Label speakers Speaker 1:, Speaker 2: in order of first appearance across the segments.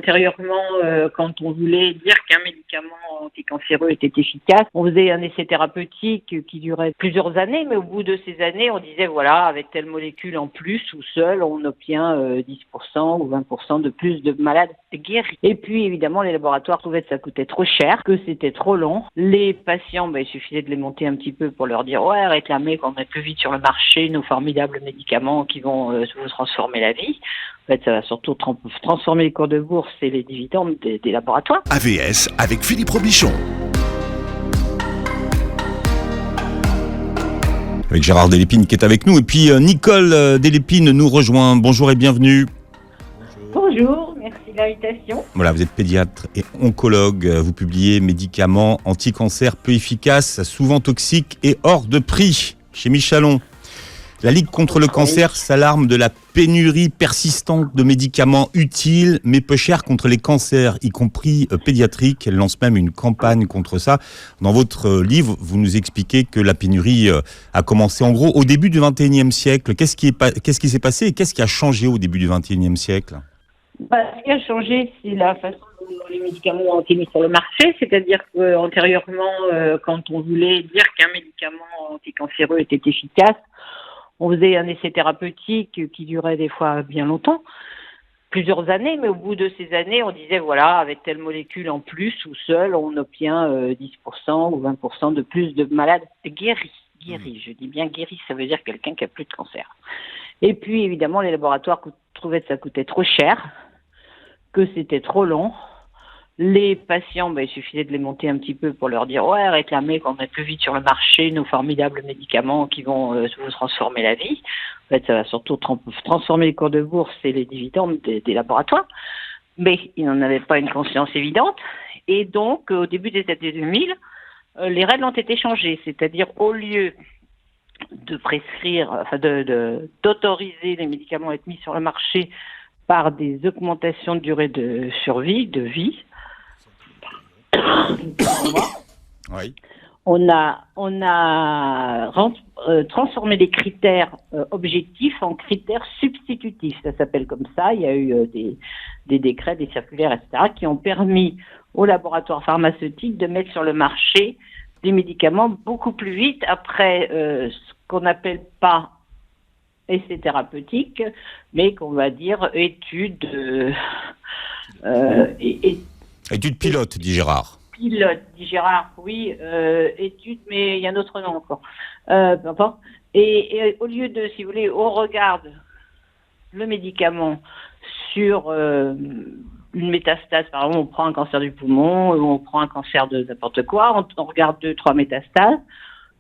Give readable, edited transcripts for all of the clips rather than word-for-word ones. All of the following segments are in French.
Speaker 1: Antérieurement, quand on voulait dire qu'un médicament anticancéreux était efficace, on faisait un essai thérapeutique qui durait plusieurs années, mais au bout de ces années, on disait voilà, avec telle molécule en plus ou seule, on obtient 10% ou 20% de plus de malades guéris. Et puis évidemment, les laboratoires trouvaient que ça coûtait trop cher, que c'était trop long. Les patients, il suffisait de les monter un petit peu pour leur dire ouais, réclamer qu'on mette plus vite sur le marché nos formidables médicaments qui vont vous transformer la vie. En fait, ça va surtout transformer les cours de bourse et les dividendes des laboratoires.
Speaker 2: AVS avec Philippe Robichon.
Speaker 3: Avec Gérard Delépine qui est avec nous. Et puis Nicole Delépine nous rejoint. Bonjour et bienvenue.
Speaker 1: Bonjour, merci de l'invitation.
Speaker 3: Voilà, vous êtes pédiatre et oncologue. Vous publiez médicaments anti-cancer peu efficaces, souvent toxiques et hors de prix chez Michalon. La Ligue contre le cancer s'alarme de la pénurie persistante de médicaments utiles mais peu chers contre les cancers, y compris pédiatriques. Elle lance même une campagne contre ça. Dans votre livre, vous nous expliquez que la pénurie a commencé en gros au début du XXIe siècle. Qu'est-ce qui s'est passé et qu'est-ce qui a changé au début du XXIe siècle ?
Speaker 1: Ce qui a changé, c'est la façon dont les médicaments ont été mis sur le marché. C'est-à-dire qu'antérieurement, quand on voulait dire qu'un médicament anticancéreux était efficace, on faisait un essai thérapeutique qui durait des fois bien longtemps, plusieurs années, mais au bout de ces années, on disait voilà, avec telle molécule en plus ou seule, on obtient 10% ou 20% de plus de malades guéris. Je dis bien guéris, ça veut dire quelqu'un qui a plus de cancer. Et puis évidemment, les laboratoires trouvaient que ça coûtait trop cher, que c'était trop long. Les patients, il suffisait de les monter un petit peu pour leur dire ouais, réclamer qu'on mette plus vite sur le marché nos formidables médicaments qui vont vous transformer la vie. En fait, ça va surtout transformer les cours de bourse et les dividendes des laboratoires. Mais ils n'en avaient pas une conscience évidente. Et donc, au début des années 2000, les règles ont été changées. C'est-à-dire, au lieu de prescrire, d'autoriser les médicaments à être mis sur le marché par des augmentations de durée de survie, de vie,
Speaker 3: oui.
Speaker 1: On a transformé les critères objectifs en critères substitutifs. Ça s'appelle comme ça. Il y a eu des décrets, des circulaires, etc., qui ont permis aux laboratoires pharmaceutiques de mettre sur le marché des médicaments beaucoup plus vite après ce qu'on n'appelle pas essai thérapeutique, mais qu'on va dire étude...
Speaker 3: Étude pilote, dit Gérard.
Speaker 1: Pilote, dit Gérard, oui, étude, mais il y a un autre nom encore. Peu importe. Et au lieu de, si vous voulez, on regarde le médicament sur une métastase, par exemple, on prend un cancer du poumon, ou on prend un cancer de n'importe quoi, on regarde 2-3 métastases,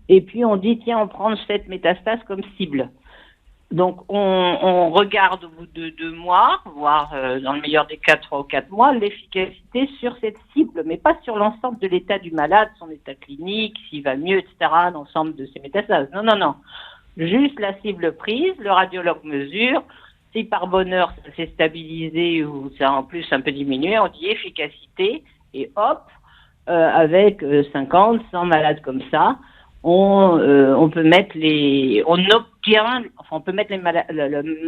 Speaker 1: et puis on dit, tiens, on prend cette métastase comme cible. Donc, on regarde au bout de 2 mois, voire dans le meilleur des cas, 3 ou 4 mois, l'efficacité sur cette cible, mais pas sur l'ensemble de l'état du malade, son état clinique, s'il va mieux, etc., l'ensemble de ses métastases. Non. Juste la cible prise, le radiologue mesure, si par bonheur ça s'est stabilisé ou ça a en plus un peu diminué, on dit efficacité, et hop, avec 50, 100 malades comme ça, on peut mettre le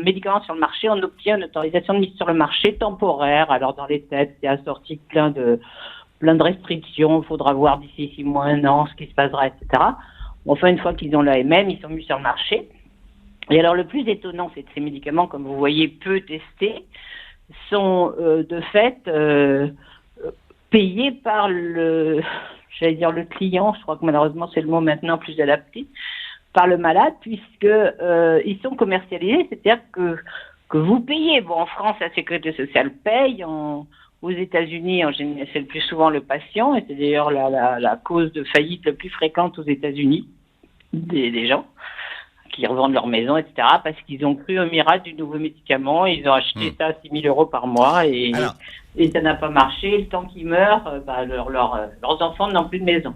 Speaker 1: médicament sur le marché, on obtient une autorisation de mise sur le marché temporaire. Alors dans les textes, c'est assorti de plein de restrictions, il faudra voir d'ici 6 mois, 1 an, ce qui se passera, etc. Enfin, une fois qu'ils ont l'AMM, ils sont mis sur le marché. Et alors le plus étonnant, c'est que ces médicaments, comme vous voyez, peu testés, sont de fait payés par le client, je crois que malheureusement c'est le mot maintenant plus adapté, par le malade, puisque ils sont commercialisés, c'est-à-dire que vous payez. Bon, en France, la sécurité sociale paye, aux États-Unis, en général, c'est le plus souvent le patient, et c'est d'ailleurs la cause de faillite la plus fréquente aux États-Unis, des gens qui revendent leur maison, etc., parce qu'ils ont cru au miracle du nouveau médicament, ils ont acheté ça à 6 000 € par mois, et ça n'a pas marché. Le temps qu'ils meurent, leurs enfants n'ont plus de maison.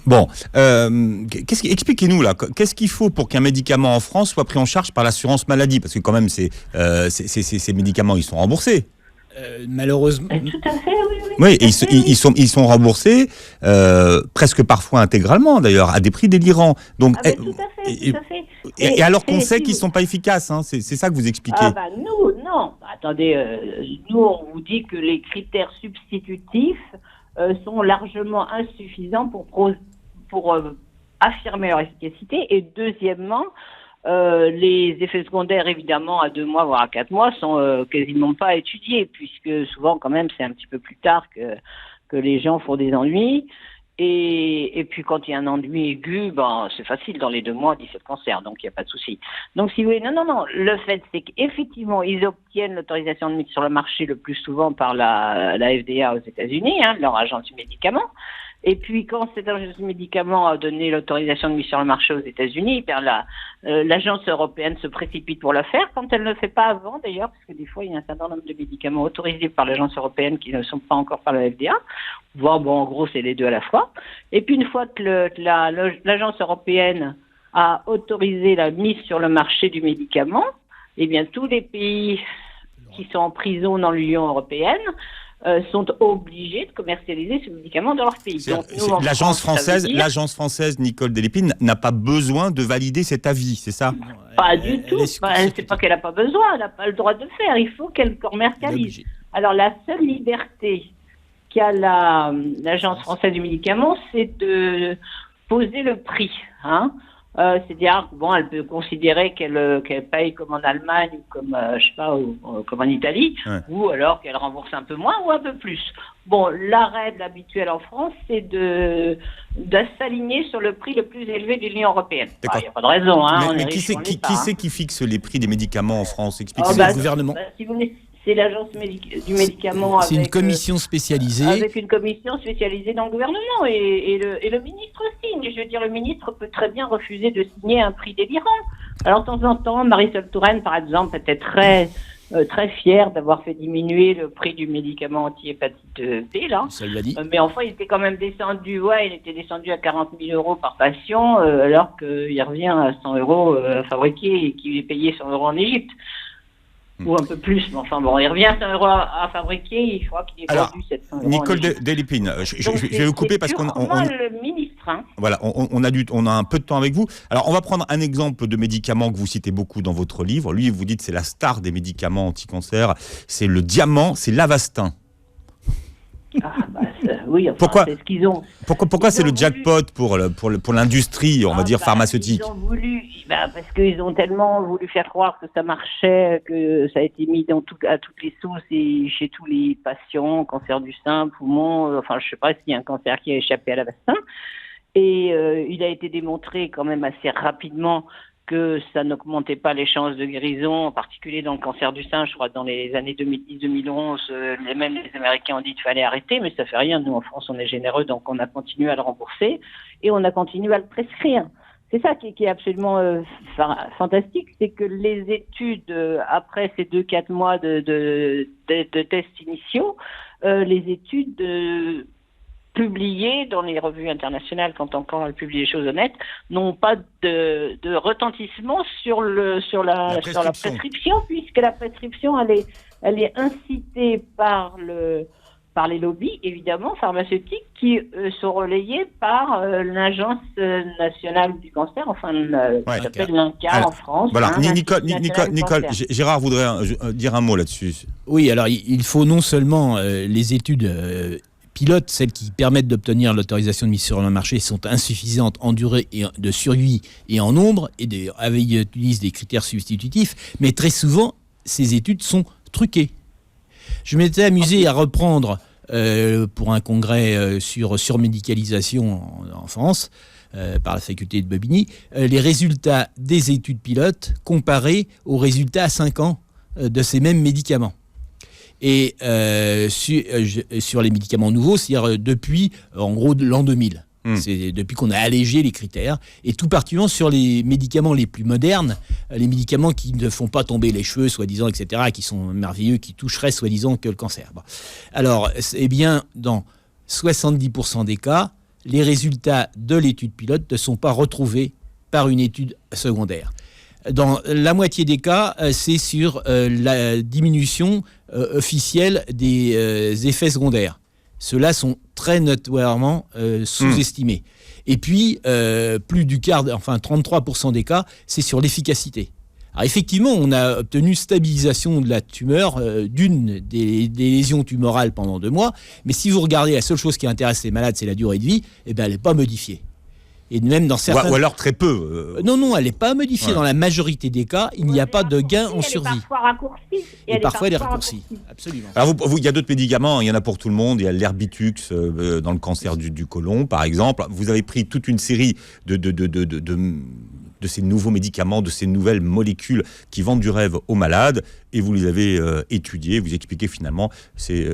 Speaker 3: Bon, expliquez-nous là, qu'est-ce qu'il faut pour qu'un médicament en France soit pris en charge par l'assurance maladie ? Parce que quand même, ces médicaments, ils sont remboursés.
Speaker 4: malheureusement.
Speaker 1: Tout à fait, oui.
Speaker 3: Oui, et ils sont remboursés presque parfois intégralement d'ailleurs à des prix délirants. Donc,
Speaker 1: tout à fait.
Speaker 3: Et alors qu'on sait qu'ils ne sont pas efficaces, hein, c'est ça que vous expliquez.
Speaker 1: Nous, non. Attendez, nous on vous dit que les critères substitutifs sont largement insuffisants pour affirmer leur efficacité. Et deuxièmement, les effets secondaires, évidemment, à 2 mois, voire à 4 mois, sont quasiment pas étudiés, puisque souvent, quand même, c'est un petit peu plus tard que les gens font des ennuis. Et puis, quand il y a un ennui aigu, c'est facile, dans les 2 mois, 17 cancers, donc il n'y a pas de souci. Donc, si vous voulez, non, le fait, c'est qu'effectivement, ils obtiennent l'autorisation de mise sur le marché le plus souvent par la FDA aux États-Unis, leur agence du médicament. Et puis, quand cette agence du médicament a donné l'autorisation de mise sur le marché aux États-Unis, l'agence européenne se précipite pour le faire, quand elle ne le fait pas avant, d'ailleurs, parce que des fois, il y a un certain nombre de médicaments autorisés par l'agence européenne qui ne sont pas encore par la FDA. En gros, c'est les deux à la fois. Et puis, une fois que l'agence européenne a autorisé la mise sur le marché du médicament, eh bien, tous les pays qui sont en prison dans l'Union européenne sont obligés de commercialiser ce médicament dans leur pays. Donc,
Speaker 3: l'agence française Nicole Delépine n'a pas besoin de valider cet avis, c'est ça?
Speaker 1: Pas du tout. C'est pas qu'elle n'a pas besoin, elle n'a pas le droit de le faire. Il faut qu'elle commercialise. Alors, la seule liberté qu'a l'agence française du médicament, c'est de poser le prix. C'est-à-dire, elle peut considérer qu'elle paye comme en Allemagne ou comme, comme en Italie, ou alors qu'elle rembourse un peu moins ou un peu plus. La règle habituelle en France, c'est de s'aligner sur le prix le plus élevé de l'Union européenne. Il n'y a pas de raison.
Speaker 3: Mais qui c'est qui fixe les prix des médicaments en France? Expliquez-moi.
Speaker 4: C'est le gouvernement.
Speaker 1: Si vous voulez, c'est l'agence du médicament.
Speaker 4: C'est une commission spécialisée.
Speaker 1: Avec une commission spécialisée dans le gouvernement et le ministre signe. Je veux dire, le ministre peut très bien refuser de signer un prix délirant. Alors, de temps en temps, Marisol Touraine, par exemple, était très fière d'avoir fait diminuer le prix du médicament anti-hépatite B, là.
Speaker 4: Ça l'a dit.
Speaker 1: Mais enfin, il était quand même descendu, il était descendu à 40 000 € par patient, alors qu'il revient à 100 € à fabriquer et qu'il est payé 100 € en Égypte. Ou un peu plus, mais enfin il revient à 100 € à fabriquer, il faudra qu'il ait vendu 700 €.
Speaker 3: Nicole Delépine, je vais vous couper parce qu'on
Speaker 1: le ministre.
Speaker 3: Voilà, on a un peu de temps avec vous. Alors on va prendre un exemple de médicament que vous citez beaucoup dans votre livre. Lui, vous dites c'est la star des médicaments anti-cancer, c'est le diamant, c'est l'Avastin.
Speaker 1: Oui,
Speaker 3: pourquoi
Speaker 1: c'est ce qu'ils ont.
Speaker 3: Pourquoi c'est le jackpot pour l'industrie, on va dire, pharmaceutique?
Speaker 1: Ils ont voulu, parce qu'ils ont tellement voulu faire croire que ça marchait, que ça a été mis à toutes les sauces et chez tous les patients, cancer du sein, poumon, je ne sais pas s'il y a un cancer qui a échappé à l'Avastin. Et il a été démontré quand même assez rapidement que ça n'augmentait pas les chances de guérison, en particulier dans le cancer du sein. Je crois que dans les années 2010-2011, même les Américains ont dit qu'il fallait arrêter, mais ça fait rien. Nous, en France, on est généreux, donc on a continué à le rembourser et on a continué à le prescrire. C'est ça qui est absolument fantastique, c'est que les études, après ces 2-4 mois de tests initiaux, les études publiées dans les revues internationales, quand encore elles publient des choses honnêtes, n'ont pas de retentissement sur la prescription, puisque la prescription elle est incitée par les lobbies, évidemment, pharmaceutiques, qui sont relayés par l'Agence nationale du cancer, qui s'appelle l'INCa en France.
Speaker 3: Voilà, Nicole, Gérard voudrait dire un mot là-dessus.
Speaker 4: Oui, alors il faut non seulement les études pilotes, celles qui permettent d'obtenir l'autorisation de mise sur le marché, sont insuffisantes en durée et de survie et en nombre, et utilisent des critères substitutifs, mais très souvent, ces études sont truquées. Je m'étais amusé à reprendre, pour un congrès sur surmédicalisation en France, par la faculté de Bobigny, les résultats des études pilotes comparés aux résultats à 5 ans de ces mêmes médicaments. Et sur les médicaments nouveaux, c'est-à-dire depuis, en gros, l'an 2000. C'est depuis qu'on a allégé les critères, et tout particulièrement sur les médicaments les plus modernes, les médicaments qui ne font pas tomber les cheveux, soi-disant, etc., qui sont merveilleux, qui toucheraient, soi-disant, que le cancer. Bon. Alors, dans 70% des cas, les résultats de l'étude pilote ne sont pas retrouvés par une étude secondaire. Dans la moitié des cas, c'est sur la diminution officielle des effets secondaires. Ceux-là sont très notoirement sous-estimés. Et puis, plus du quart, 33% des cas, c'est sur l'efficacité. Alors effectivement, on a obtenu stabilisation de la tumeur d'une des lésions tumorales pendant 2 mois, mais si vous regardez, la seule chose qui intéresse les malades, c'est la durée de vie, elle n'est pas modifiée. Et même dans certains...
Speaker 3: Ou alors très peu.
Speaker 4: Non, elle n'est pas modifiée. Ouais. Dans la majorité des cas, il n'y a pas de gain en survie.
Speaker 1: Elle est parfois raccourcie.
Speaker 4: Et parfois, elle est raccourcie. Absolument.
Speaker 3: Alors, il y a d'autres médicaments, il y en a pour tout le monde. Il y a l'Erbitux dans le cancer du côlon, par exemple. Vous avez pris toute une série de ces nouveaux médicaments, de ces nouvelles molécules qui vendent du rêve aux malades, et vous les avez étudiés, vous expliquez finalement ces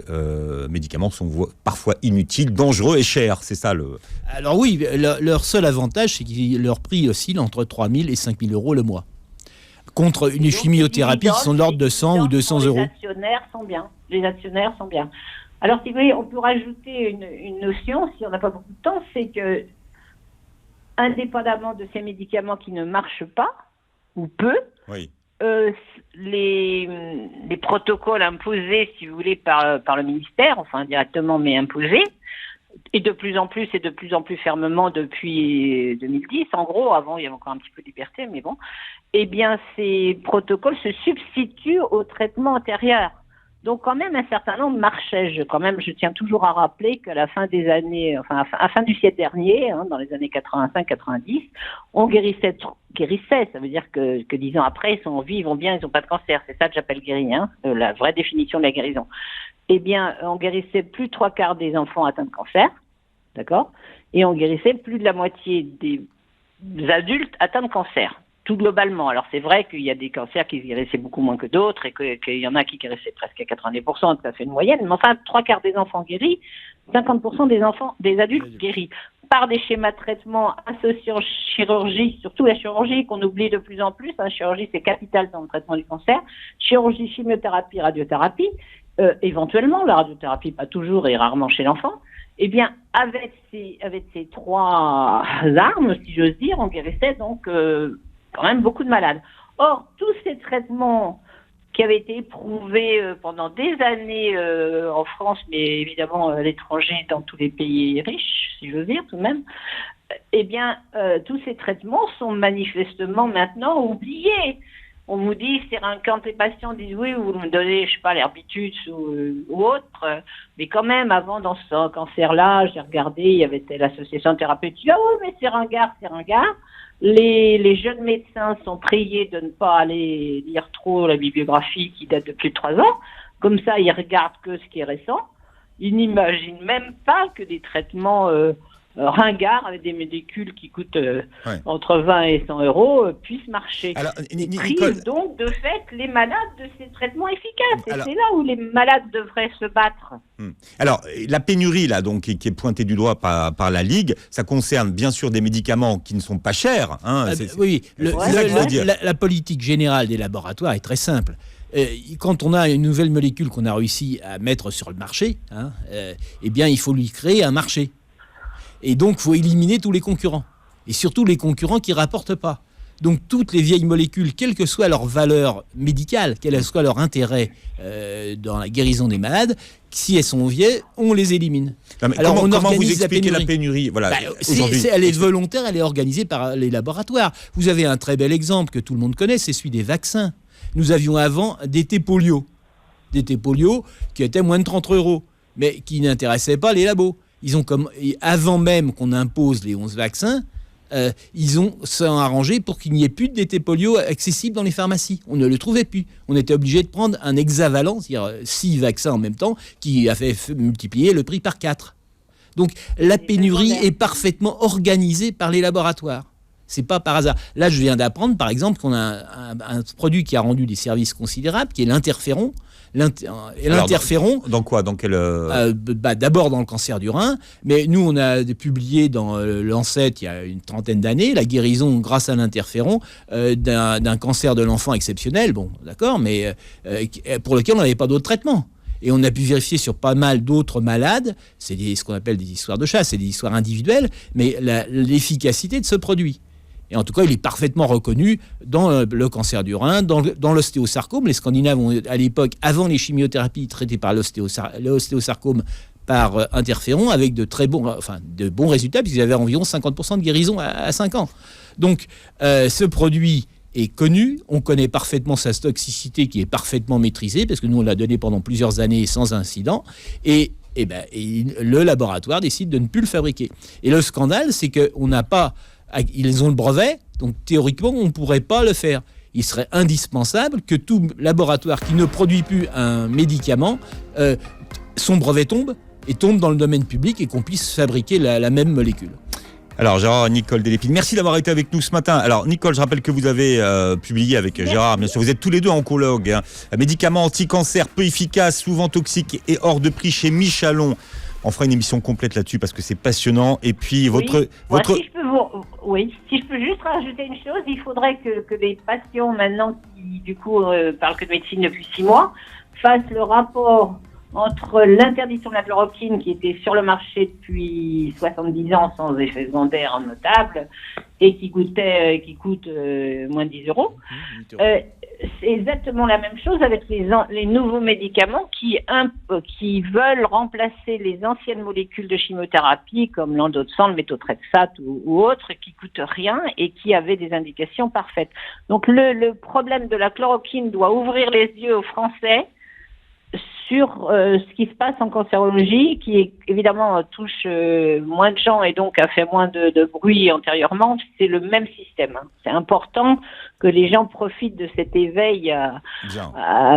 Speaker 3: médicaments sont parfois inutiles, dangereux et chers, c'est ça le...
Speaker 4: Alors oui, leur seul avantage, c'est que leur prix oscille entre 3 000 et 5 000 euros le mois, contre une chimiothérapie qui sont de l'ordre de 100 ou 200 euros.
Speaker 1: Les actionnaires sont bien. Alors si vous voulez, on peut rajouter une notion, si on n'a pas beaucoup de temps, c'est que indépendamment de ces médicaments qui ne marchent pas, ou peu,
Speaker 3: oui.
Speaker 1: Les protocoles imposés, si vous voulez, par le ministère, enfin directement, mais imposés, et de plus en plus fermement depuis 2010, en gros, avant il y avait encore un petit peu de liberté, mais bon, eh bien ces protocoles se substituent au traitement antérieur. Donc quand même un certain nombre marchaient. Je tiens toujours à rappeler qu'à la fin des années, à la fin du siècle dernier, dans les années 85-90, on guérissait. Ça veut dire que 10 ans après, ils sont en vie, ils vont bien, ils n'ont pas de cancer. C'est ça que j'appelle guéri, la vraie définition de la guérison. Eh bien, on guérissait plus de 3/4 des enfants atteints de cancer, d'accord, et on guérissait plus de la moitié des adultes atteints de cancer. Tout globalement. Alors c'est vrai qu'il y a des cancers qui guérissaient beaucoup moins que d'autres et qu'il y en a qui guérissaient presque à 90%, ça fait une moyenne, mais enfin 3/4 des enfants guéris, 50% des adultes guéris par des schémas de traitement associant chirurgie, surtout la chirurgie qu'on oublie de plus en plus. Chirurgie c'est capital dans le traitement du cancer, chirurgie, chimiothérapie, radiothérapie, éventuellement la radiothérapie pas toujours et rarement chez l'enfant. Eh bien avec ces 3 armes, si j'ose dire, on guérissait donc quand même beaucoup de malades. Or, tous ces traitements qui avaient été éprouvés pendant des années en France, mais évidemment à l'étranger, dans tous les pays riches, si je veux dire tout de même, eh bien, tous ces traitements sont manifestement maintenant oubliés. On vous dit, quand les patients disent oui, vous me donnez, je sais pas, l'Erbitux ou autre, mais quand même, avant, dans ce cancer-là, j'ai regardé, il y avait l'association thérapeutique, ah oui, mais c'est ringard. Les jeunes médecins sont priés de ne pas aller lire trop la bibliographie qui date de plus de 3 ans. Comme ça, ils regardent que ce qui est récent. Ils n'imaginent même pas que des traitements ringards avec des molécules qui coûtent entre 20 et 100 euros puissent marcher.
Speaker 3: Alors,
Speaker 1: ils privent donc de fait les malades de ces traitements efficaces. Et c'est là où les malades devraient se battre.
Speaker 3: Alors, la pénurie là, donc, qui est pointée du doigt par la Ligue, ça concerne bien sûr des médicaments qui ne sont pas chers.
Speaker 4: Oui, la politique générale des laboratoires est très simple. Quand on a une nouvelle molécule qu'on a réussi à mettre sur le marché, eh bien, il faut lui créer un marché. Et donc, il faut éliminer tous les concurrents. Et surtout les concurrents qui ne rapportent pas. Donc, toutes les vieilles molécules, quelle que soit leur valeur médicale, quel que soit leur intérêt dans la guérison des malades, si elles sont vieilles, on les élimine.
Speaker 3: Alors, comment vous expliquez la pénurie
Speaker 4: elle est volontaire, elle est organisée par les laboratoires. Vous avez un très bel exemple que tout le monde connaît, c'est celui des vaccins. Nous avions avant des T-polio qui étaient moins de 30 euros, mais qui n'intéressaient pas les labos. Avant même qu'on impose les 11 vaccins, ils ont arrangé pour qu'il n'y ait plus de DT polio accessible dans les pharmacies. On ne le trouvait plus. On était obligé de prendre un hexavalent, c'est-à-dire 6 vaccins en même temps, qui a fait multiplier le prix par 4. Donc la pénurie est parfaitement organisée par les laboratoires. C'est pas par hasard. Là, je viens d'apprendre, par exemple, qu'on a un produit qui a rendu des services considérables, qui est l'interféron. L'interféron.
Speaker 3: Dans quoi ? Dans quel
Speaker 4: d'abord dans le cancer du rein, mais nous on a publié dans Lancet il y a une 30aine d'années la guérison grâce à l'interféron d'un cancer de l'enfant exceptionnel, d'accord, mais pour lequel on n'avait pas d'autre traitement. Et on a pu vérifier sur pas mal d'autres malades, ce qu'on appelle des histoires de chasse, c'est des histoires individuelles, mais l'efficacité de ce produit. Et en tout cas, il est parfaitement reconnu dans le cancer du rein, dans l'ostéosarcome. Les Scandinaves ont, à l'époque, avant les chimiothérapies, traité par l'ostéosarcome par interféron, avec de bons résultats, puisqu'ils avaient environ 50% de guérison à 5 ans. Donc, ce produit est connu, on connaît parfaitement sa toxicité qui est parfaitement maîtrisée, parce que nous, on l'a donné pendant plusieurs années sans incident, et le laboratoire décide de ne plus le fabriquer. Et le scandale, c'est qu'on n'a pas... Ils ont le brevet, donc théoriquement, on ne pourrait pas le faire. Il serait indispensable que tout laboratoire qui ne produit plus un médicament, son brevet tombe dans le domaine public et qu'on puisse fabriquer la même molécule.
Speaker 3: Alors Gérard et Nicole Delépine, merci d'avoir été avec nous ce matin. Alors Nicole, je rappelle que vous avez publié avec Gérard, bien sûr, vous êtes tous les deux oncologues, hein. Un médicament anti-cancer peu efficace, souvent toxique et hors de prix chez Michalon. On fera une émission complète là-dessus parce que c'est passionnant. Et puis
Speaker 1: si je peux juste rajouter une chose, il faudrait que les patients maintenant qui du coup parlent que de médecine depuis 6 mois fassent le rapport entre l'interdiction de la chloroquine qui était sur le marché depuis 70 ans sans effet secondaire notable et qui coûte moins de 10 euros. C'est exactement la même chose avec les nouveaux médicaments qui veulent remplacer les anciennes molécules de chimiothérapie comme l'endotsant, le méthotrexate ou autres qui coûtent rien et qui avaient des indications parfaites. Donc le problème de la chloroquine doit ouvrir les yeux aux Français sur ce qui se passe en cancérologie, qui évidemment touche moins de gens et donc a fait moins de bruit antérieurement. C'est le même système. Hein. C'est important que les gens profitent de cet éveil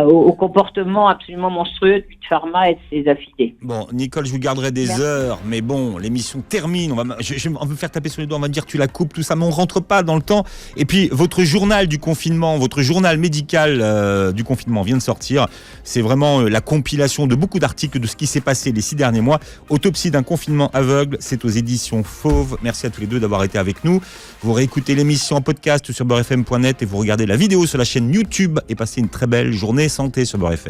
Speaker 1: au comportement absolument monstrueux de Big Pharma et de ses affidés.
Speaker 3: Bon, Nicole, je vous garderai des heures, mais bon, l'émission termine. On va me faire taper sur les doigts, on va me dire tu la coupes, tout ça, mais on rentre pas dans le temps. Et puis, votre journal du confinement, votre journal médical du confinement vient de sortir. C'est vraiment la compilation de beaucoup d'articles de ce qui s'est passé les 6 derniers mois. Autopsie d'un confinement aveugle, c'est aux éditions Fauve. Merci à tous les deux d'avoir été avec nous. Vous réécoutez l'émission en podcast sur beurrefm.net et vous regardez la vidéo sur la chaîne YouTube et passez une très belle journée santé sur Beurre FM.